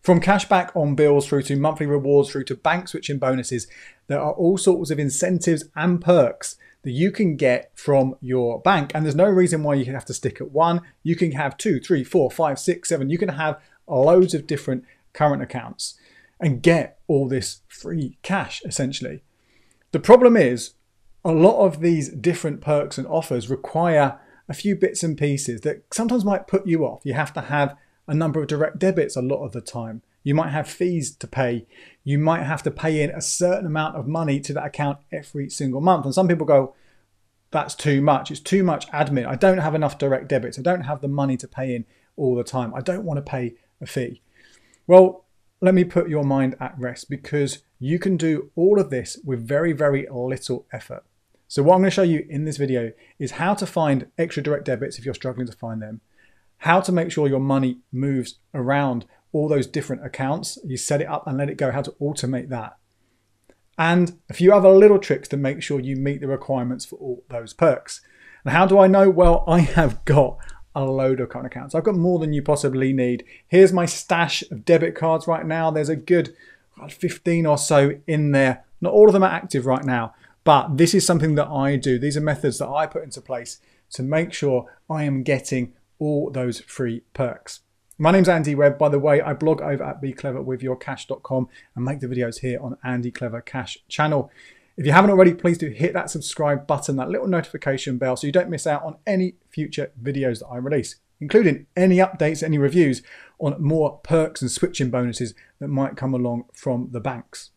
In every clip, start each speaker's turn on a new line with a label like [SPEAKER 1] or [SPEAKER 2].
[SPEAKER 1] From cashback on bills through to monthly rewards through to bank switching bonuses, there are all sorts of incentives and perks that you can get from your bank. And there's no reason why you have to stick at one. You can have 2, 3, 4, 5, 6, 7. You can have loads of different current accounts and get all this free cash, essentially. The problem is a lot of these different perks and offers require a few bits and pieces that sometimes might put you off. You have to have a number of direct debits a lot of the time. You might have fees to pay. You might have to pay in a certain amount of money to that account every single month. And some people go, that's too much. It's too much admin. I don't have enough direct debits. I don't have the money to pay in all the time. I don't want to pay a fee. Well, let me put your mind at rest, because you can do all of this with very, very little effort. So what I'm going to show you in this video is how to find extra direct debits if you're struggling to find them, how to make sure your money moves around all those different accounts, you set it up and let it go, how to automate that, and a few other little tricks to make sure you meet the requirements for all those perks. And how do I know? Well, I have got a load of current accounts. I've got more than you possibly need. Here's my stash of debit cards right now. There's a good 15 or so in there. Not all of them are active right now, but this is something that I do. These are methods that I put into place to make sure I am getting all those free perks. My name's Andy Webb. By the way, I blog over at becleverwithyourcash.com and make the videos here on Andy Clever Cash channel. If you haven't already, please do hit that subscribe button, that little notification bell, so you don't miss out on any future videos that I release, including any updates, any reviews on more perks and switching bonuses that might come along from the banks.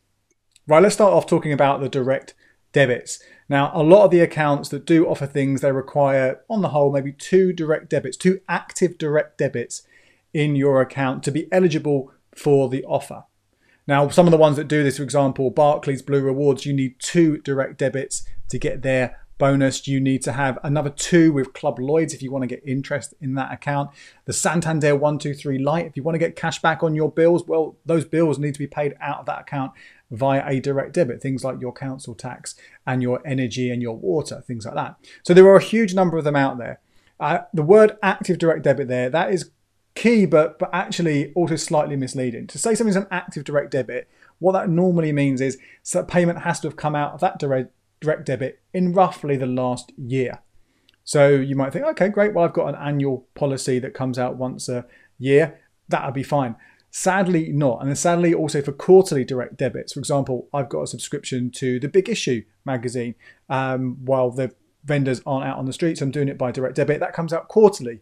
[SPEAKER 1] Right, let's start off talking about the direct debits. Now, a lot of the accounts that do offer things, they require, on the whole, maybe 2 direct debits, 2 active direct debits in your account to be eligible for the offer. Now, some of the ones that do this, for example, Barclays Blue Rewards, you need 2 direct debits to get their bonus. You need to have another 2 with Club Lloyds if you want to get interest in that account. The Santander 123 Lite, if you want to get cash back on your bills, well, those bills need to be paid out of that account via a direct debit, things like your council tax and your energy and your water, things like that. So there are a huge number of them out there. The word active direct debit there, that is key, but actually also slightly misleading. To say something's an active direct debit, what that normally means is that payment has to have come out of that direct debit in roughly the last year. So you might think, okay, great, well, I've got an annual policy that comes out once a year, that'll be fine. Sadly not. And then sadly also for quarterly direct debits. For example, I've got a subscription to the Big Issue magazine. While the vendors aren't out on the streets, I'm doing it by direct debit. That comes out quarterly.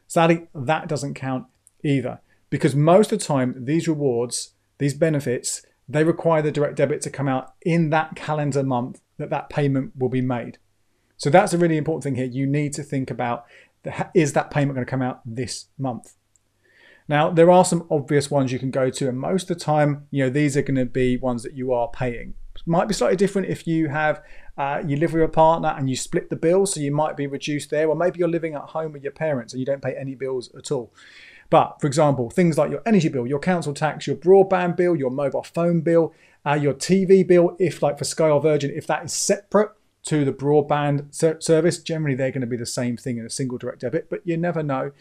[SPEAKER 1] Sadly, that doesn't count either, because most of the time these rewards, these benefits, they require the direct debit to come out in that calendar month that payment will be made. So that's a really important thing here. You need to think about, is that payment going to come out this month? Now, there are some obvious ones you can go to, and most of the time, these are going to be ones that you are paying. It might be slightly different if you have you live with a partner and you split the bills, so you might be reduced there, or maybe you're living at home with your parents and you don't pay any bills at all. But for example, things like your energy bill, your council tax, your broadband bill, your mobile phone bill, your TV bill, if like for Sky or Virgin, if that is separate to the broadband service, generally they're going to be the same thing in a single direct debit, but you never know.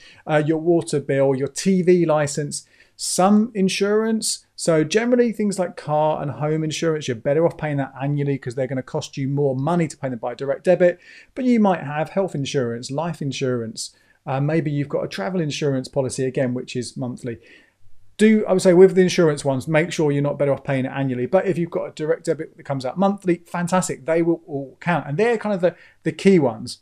[SPEAKER 1] Your water bill, your TV license, some insurance. So generally things like car and home insurance, you're better off paying that annually because they're going to cost you more money to pay them by direct debit. But you might have health insurance, life insurance. Maybe you've got a travel insurance policy again, which is monthly. I would say with the insurance ones, make sure you're not better off paying it annually. But if you've got a direct debit that comes out monthly, fantastic. They will all count. And they're kind of the key ones.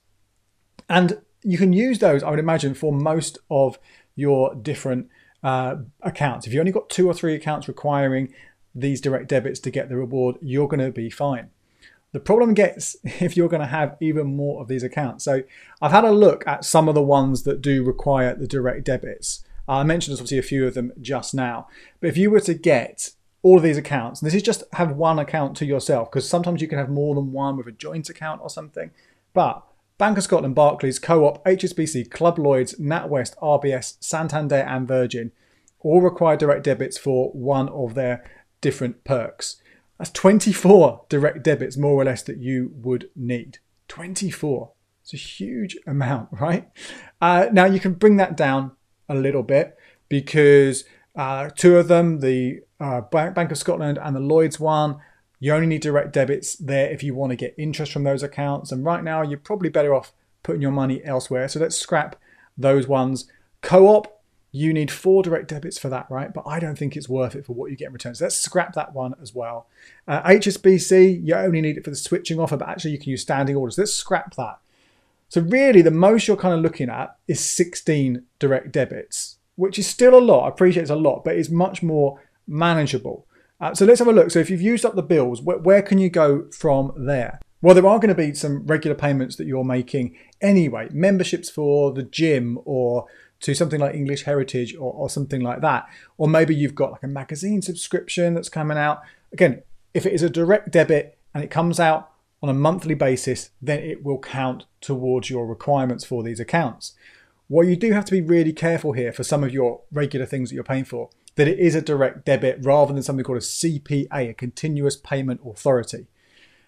[SPEAKER 1] And you can use those, I would imagine, for most of your different accounts. If you only got 2 or 3 accounts requiring these direct debits to get the reward, you're going to be fine. The problem gets if you're going to have even more of these accounts. So I've had a look at some of the ones that do require the direct debits. I mentioned obviously a few of them just now. But if you were to get all of these accounts, and this is just have one account to yourself, because sometimes you can have more than one with a joint account or something. But Bank of Scotland, Barclays, Co-op, HSBC, Club Lloyds, NatWest, RBS, Santander and Virgin all require direct debits for one of their different perks. That's 24 direct debits, more or less, that you would need. 24. It's a huge amount, right? Now, you can bring that down a little bit because Two of them, the Bank of Scotland and the Lloyds one, you only need direct debits there if you want to get interest from those accounts. And right now, you're probably better off putting your money elsewhere. So let's scrap those ones. Co-op, you need 4 direct debits for that, right? But I don't think it's worth it for what you get in return. So let's scrap that one as well. HSBC, you only need it for the switching offer, but actually you can use standing orders. Let's scrap that. So really, the most you're kind of looking at is 16 direct debits, which is still a lot. I appreciate it's a lot, but it's much more manageable. So let's have a look. So if you've used up the bills, where can you go from there? Well, there are going to be some regular payments that you're making anyway. Memberships for the gym or to something like English Heritage or something like that. Or maybe you've got like a magazine subscription that's coming out. Again, if it is a direct debit and it comes out on a monthly basis, then it will count towards your requirements for these accounts. What you do have to be really careful here for some of your regular things that you're paying for, that it is a direct debit rather than something called a CPA, a continuous payment authority.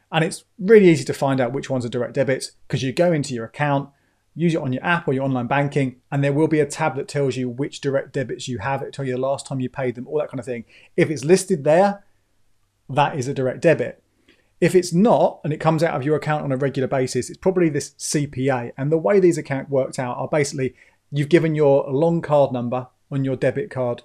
[SPEAKER 1] And it's really easy to find out which ones are direct debits because you go into your account, use it on your app or your online banking, and there will be a tab that tells you which direct debits you have. It'll tell you the last time you paid them, all that kind of thing. If it's listed there, that is a direct debit. If it's not, and it comes out of your account on a regular basis, it's probably this CPA. And the way these accounts worked out are basically you've given your long card number on your debit card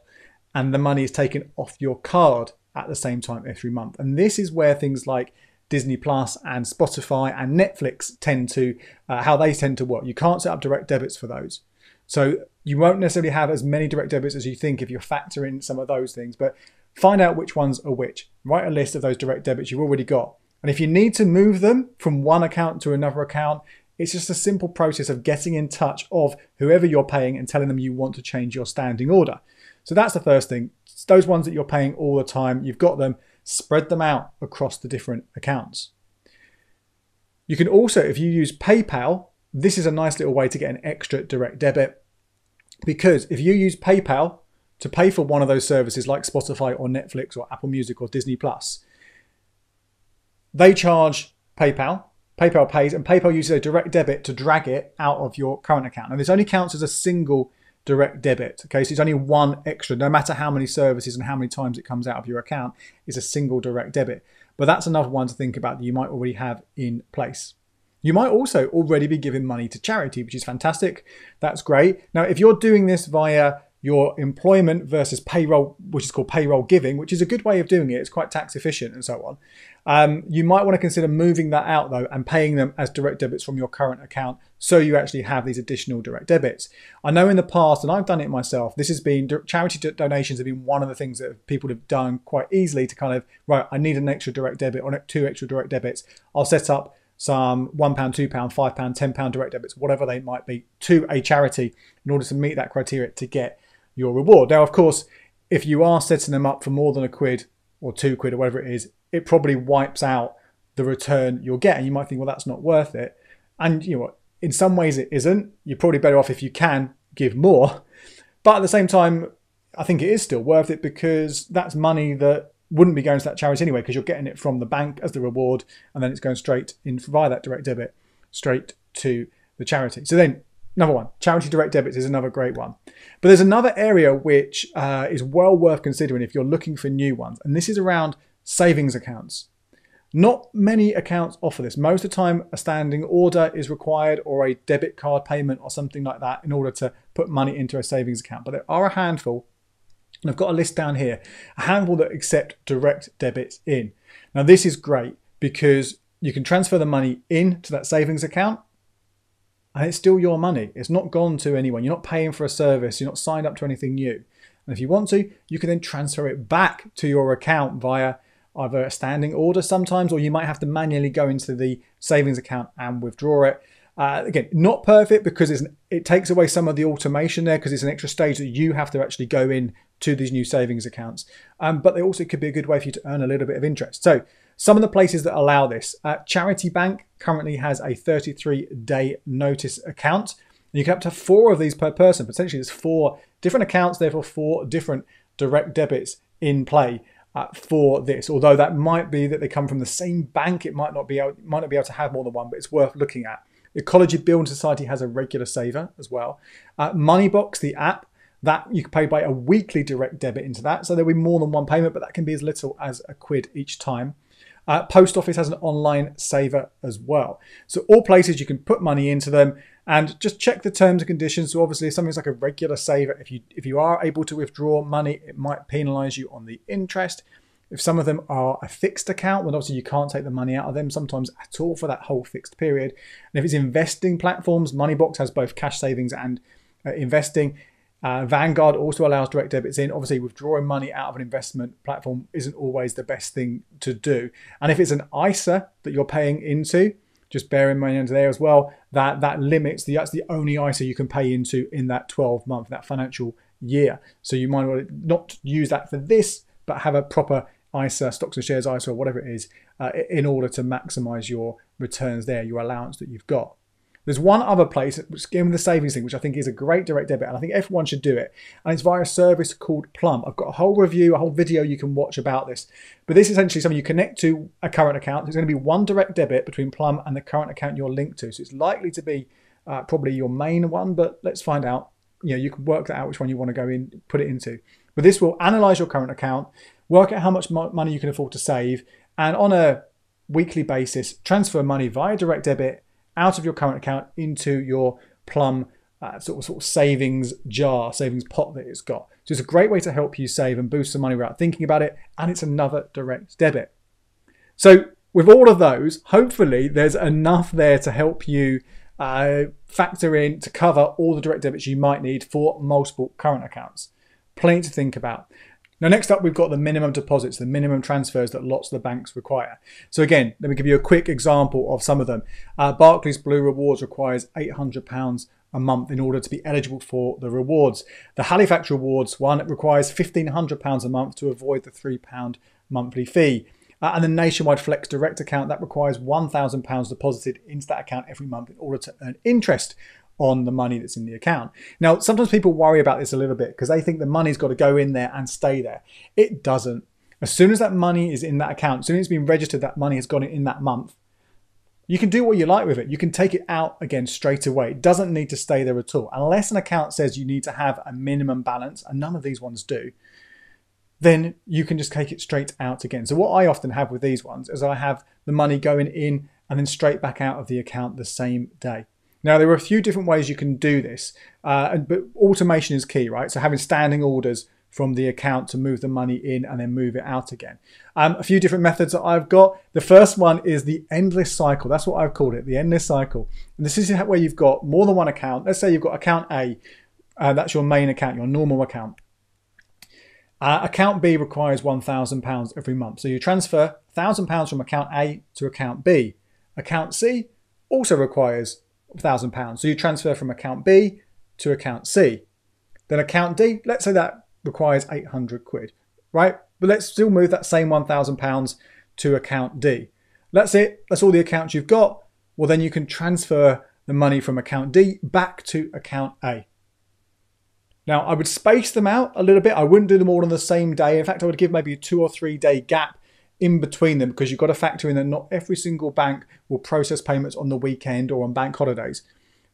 [SPEAKER 1] and the money is taken off your card at the same time every month. And this is where things like Disney Plus and Spotify and Netflix tend to, how they tend to work. You can't set up direct debits for those. So you won't necessarily have as many direct debits as you think if you factor in some of those things, but find out which ones are which. Write a list of those direct debits you've already got. And if you need to move them from one account to another account, it's just a simple process of getting in touch of whoever you're paying and telling them you want to change your standing order. So that's the first thing. It's those ones that you're paying all the time, you've got them, spread them out across the different accounts. You can also, if you use PayPal, this is a nice little way to get an extra direct debit, because if you use PayPal to pay for one of those services like Spotify or Netflix or Apple Music or Disney Plus, they charge PayPal, PayPal pays, and PayPal uses a direct debit to drag it out of your current account. And this only counts as a single direct debit. Okay, so it's only one extra, no matter how many services and how many times it comes out of your account, it's a single direct debit. But that's another one to think about that you might already have in place. You might also already be giving money to charity, which is fantastic. That's great. Now, if you're doing this via your employment versus payroll, which is called payroll giving, which is a good way of doing it, it's quite tax efficient and so on. You might want to consider moving that out though and paying them as direct debits from your current account, so you actually have these additional direct debits. I know in the past, and I've done it myself, this has been, charity donations have been one of the things that people have done quite easily to kind of, right, I need an extra direct debit or 2 extra direct debits. I'll set up some £1, £2, £5, £10 direct debits, whatever they might be, to a charity in order to meet that criteria to get your reward. Now, of course, if you are setting them up for more than £1 or £2 or whatever it is, it probably wipes out the return you'll get. And you might think, well, that's not worth it. And you know what? In some ways it isn't. You're probably better off if you can give more. But at the same time, I think it is still worth it because that's money that wouldn't be going to that charity anyway, because you're getting it from the bank as the reward, and then it's going straight in via that direct debit straight to the charity. So then, number one, charity direct debits is another great one. But there's another area which is well worth considering if you're looking for new ones, and this is around savings accounts. Not many accounts offer this. Most of the time, a standing order is required or a debit card payment or something like that in order to put money into a savings account. But there are a handful, and I've got a list down here, a handful that accept direct debits in. Now, this is great because you can transfer the money into that savings account and it's still your money. It's not gone to anyone. You're not paying for a service. You're not signed up to anything new. And if you want to, you can then transfer it back to your account via either a standing order sometimes, or you might have to manually go into the savings account and withdraw it. Again, not perfect because it takes away some of the automation there because it's an extra stage that you have to actually go in to these new savings accounts. But they also could be a good way for you to earn a little bit of interest. So some of the places that allow this, Charity Bank currently has a 33-day notice account. And you can have up to 4 of these per person. Potentially there's 4 different accounts, therefore 4 different direct debits in play for this. Although that might be that they come from the same bank, it might not be able to have more than one, but it's worth looking at. Ecology Building Society has a regular saver as well. Moneybox, the app, that you can pay by a weekly direct debit into that. So there'll be more than one payment, but that can be as little as £1 each time. Post office has an online saver as well. So all places you can put money into them and just check the terms and conditions. So obviously something's like a regular saver. If you are able to withdraw money, it might penalize you on the interest. If some of them are a fixed account, then obviously you can't take the money out of them sometimes at all for that whole fixed period. And if it's investing platforms, Moneybox has both cash savings and investing. Vanguard also allows direct debits in. Obviously, withdrawing money out of an investment platform isn't always the best thing to do. And if it's an ISA that you're paying into, just bear in mind there as well, that limits, that's the only ISA you can pay into in that 12-month, that financial year. So you might want to not use that for this, but have a proper ISA, stocks and shares ISA, or whatever it is, in order to maximize your returns there, your allowance that you've got. There's one other place, which again with the savings thing, which I think is a great direct debit, and I think everyone should do it. And it's via a service called Plum. I've got a whole review, a whole video you can watch about this. But this is essentially something you connect to a current account. There's going to be one direct debit between Plum and the current account you're linked to. So it's likely to be probably your main one, but let's find out. You can work that out which one you want to go in, put it into. But this will analyze your current account, work out how much money you can afford to save, and on a weekly basis, transfer money via direct debit out of your current account into your Plum sort of savings jar, savings pot that it's got. So it's a great way to help you save and boost some money without thinking about it, and it's another direct debit. So with all of those, hopefully there's enough there to help you factor in to cover all the direct debits you might need for multiple current accounts. Plenty to think about. Now, next up, we've got the minimum deposits, the minimum transfers that lots of the banks require. So again, let me give you a quick example of some of them. Barclays Blue Rewards requires £800 a month in order to be eligible for the rewards. The Halifax Rewards one requires £1,500 a month to avoid the £3 monthly fee. And the Nationwide Flex Direct account, that requires £1,000 deposited into that account every month in order to earn interest on the money that's in the account. Now, sometimes people worry about this a little bit because they think the money's got to go in there and stay there. It doesn't. As soon as that money is in that account, as soon as it's been registered, that money has gone in that month, you can do what you like with it. You can take it out again straight away. It doesn't need to stay there at all. Unless an account says you need to have a minimum balance, and none of these ones do, then you can just take it straight out again. So what I often have with these ones is I have the money going in and then straight back out of the account the same day. Now, there are a few different ways you can do this, but automation is key, right? So having standing orders from the account to move the money in and then move it out again. A few different methods that I've got. The first one is the endless cycle. That's what I've called it, the endless cycle. And this is where you've got more than one account. Let's say you've got account A, that's your main account, your normal account. Account B requires £1,000 every month. So you transfer £1,000 from account A to account B. Account C also requires £1,000. So you transfer from account B to account C. Then account D, let's say that requires £800, right? But let's still move that same £1,000 to account D. That's it. That's all the accounts you've got. Well, then you can transfer the money from account D back to account A. Now, I would space them out a little bit. I wouldn't do them all on the same day. In fact, I would give maybe a 2 or 3 day gap in between them because you've got to factor in that not every single bank will process payments on the weekend or on bank holidays.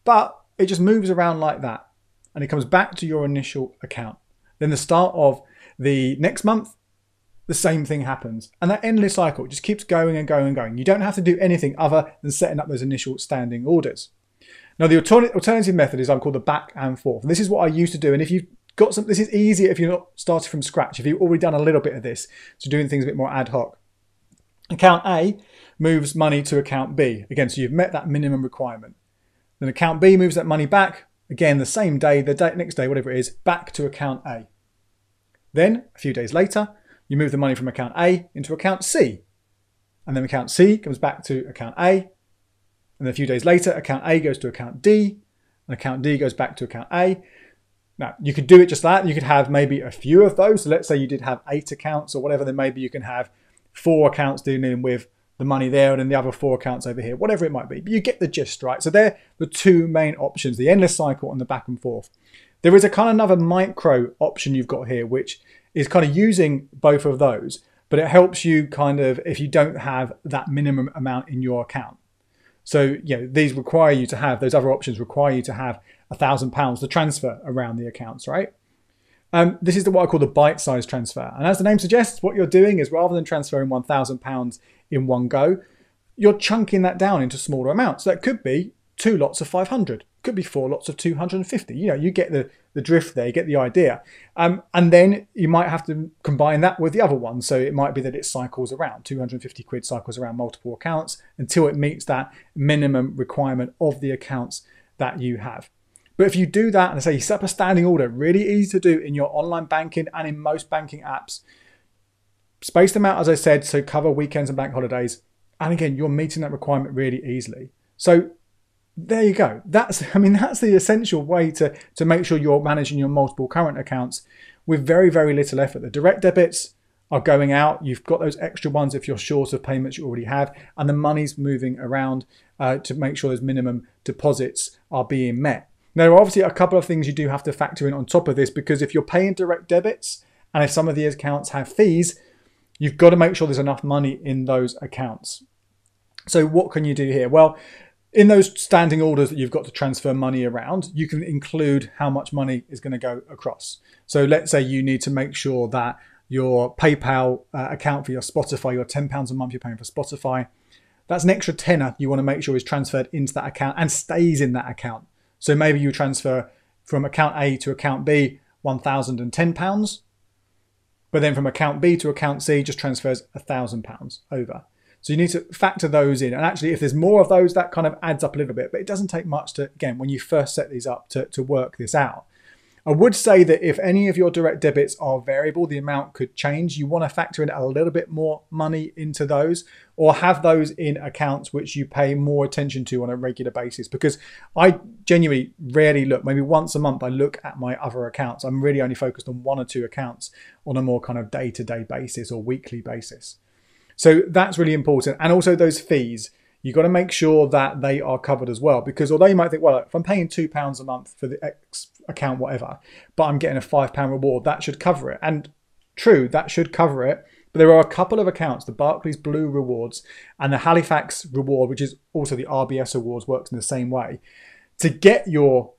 [SPEAKER 1] But it just moves around like that and it comes back to your initial account. Then the start of the next month, the same thing happens. And that endless cycle just keeps going and going and going. You don't have to do anything other than setting up those initial standing orders. Now, the alternative method is called the back and forth. And this is what I used to do. And if you've got some, this is easier if you're not starting from scratch. If you've already done a little bit of this, so doing things a bit more ad hoc. Account A moves money to account B. Again, so you've met that minimum requirement. Then account B moves that money back. Again, the same day, next day, whatever it is, back to account A. Then, a few days later, you move the money from account A into account C. And then account C comes back to account A. And then a few days later, account A goes to account D. And account D goes back to account A. Now, you could do it just that. You could have maybe a few of those. So let's say you did have 8 accounts or whatever. Then maybe you can have 4 accounts dealing with the money there and then the other 4 accounts over here, whatever it might be. But you get the gist, right? So they're the 2 main options, the endless cycle and the back and forth. There is a kind of another micro option you've got here, which is kind of using both of those, but it helps you kind of if you don't have that minimum amount in your account. So, these require you to have, those other options require you to have £1,000 to transfer around the accounts, right? This is what I call the bite-sized transfer. And as the name suggests, what you're doing is rather than transferring £1,000 in one go, you're chunking that down into smaller amounts. So that could be 2 lots of 500, could be 4 lots of 250. You know, you get the drift there, you get the idea. And then you might have to combine that with the other one. So it might be that it cycles around, 250 quid cycles around multiple accounts until it meets that minimum requirement of the accounts that you have. But if you do that, and I say you set up a standing order, really easy to do in your online banking and in most banking apps, space them out, as I said, so cover weekends and bank holidays. And again, you're meeting that requirement really easily. So there you go. That's the essential way to make sure you're managing your multiple current accounts with very, very little effort. The direct debits are going out. You've got those extra ones if you're short of payments you already have, and the money's moving around to make sure those minimum deposits are being met. Now, there are obviously a couple of things you do have to factor in on top of this, because if you're paying direct debits and if some of the accounts have fees, you've got to make sure there's enough money in those accounts. So what can you do here? Well, in those standing orders that you've got to transfer money around, you can include how much money is going to go across. So let's say you need to make sure that your PayPal account for your Spotify, your £10 a month you're paying for Spotify, that's an extra tenner you want to make sure is transferred into that account and stays in that account. So maybe you transfer from account A to account B £1,010, but then from account B to account C just transfers £1,000 over. So you need to factor those in. And actually, if there's more of those, that kind of adds up a little bit. But it doesn't take much to, again, when you first set these up to work this out. I would say that if any of your direct debits are variable, the amount could change. You want to factor in a little bit more money into those, or have those in accounts which you pay more attention to on a regular basis. Because I genuinely rarely look, maybe once a month I look at my other accounts. I'm really only focused on 1 or 2 accounts on a more kind of day-to-day basis or weekly basis. So that's really important. And also those fees, you've got to make sure that they are covered as well. Because although you might think, well, if I'm paying £2 a month for the X account, whatever, but I'm getting a £5 reward, that should cover it. And true, that should cover it. But there are a couple of accounts, the Barclays Blue Rewards and the Halifax Reward, which is also the RBS Awards, works in the same way. To get your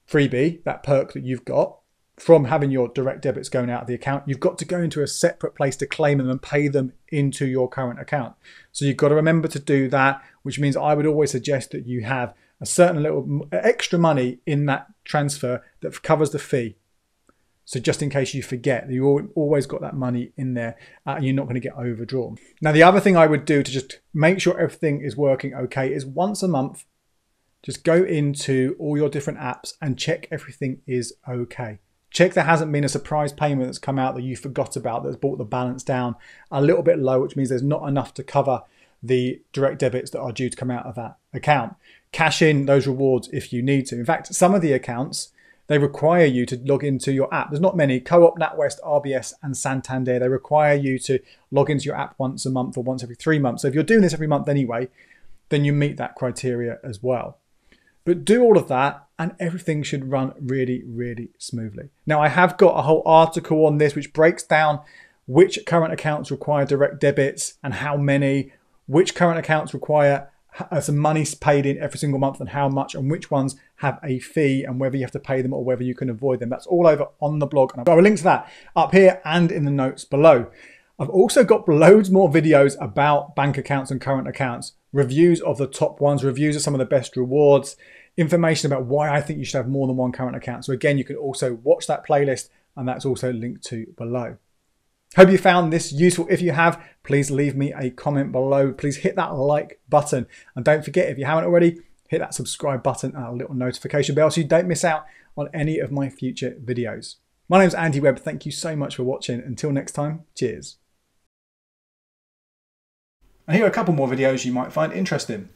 [SPEAKER 1] freebie, that perk that you've got from having your direct debits going out of the account, you've got to go into a separate place to claim them and pay them into your current account. So you've got to remember to do that, which means I would always suggest that you have a certain little extra money in that transfer that covers the fee. So just in case you forget, you always got that money in there and you're not going to get overdrawn. Now, the other thing I would do to just make sure everything is working okay is once a month, just go into all your different apps and check everything is okay. Check there hasn't been a surprise payment that's come out that you forgot about that's brought the balance down a little bit low, which means there's not enough to cover the direct debits that are due to come out of that account. Cash in those rewards if you need to. In fact, some of the accounts, they require you to log into your app. There's not many. Co-op, NatWest, RBS and Santander, they require you to log into your app once a month or once every 3 months. So if you're doing this every month anyway, then you meet that criteria as well. But do all of that and everything should run really, really smoothly. Now, I have got a whole article on this which breaks down which current accounts require direct debits and how many, which current accounts require some money paid in every single month and how much, and which ones have a fee and whether you have to pay them or whether you can avoid them. That's all over on the blog. And I've got a link to that up here and in the notes below. I've also got loads more videos about bank accounts and current accounts, reviews of the top ones, reviews of some of the best rewards, information about why I think you should have more than one current account. So again, you can also watch that playlist and that's also linked to below. Hope you found this useful. If you have, please leave me a comment below. Please hit that like button. And don't forget, if you haven't already, hit that subscribe button and a little notification bell so you don't miss out on any of my future videos. My name's Andy Webb. Thank you so much for watching. Until next time, cheers. And here are a couple more videos you might find interesting.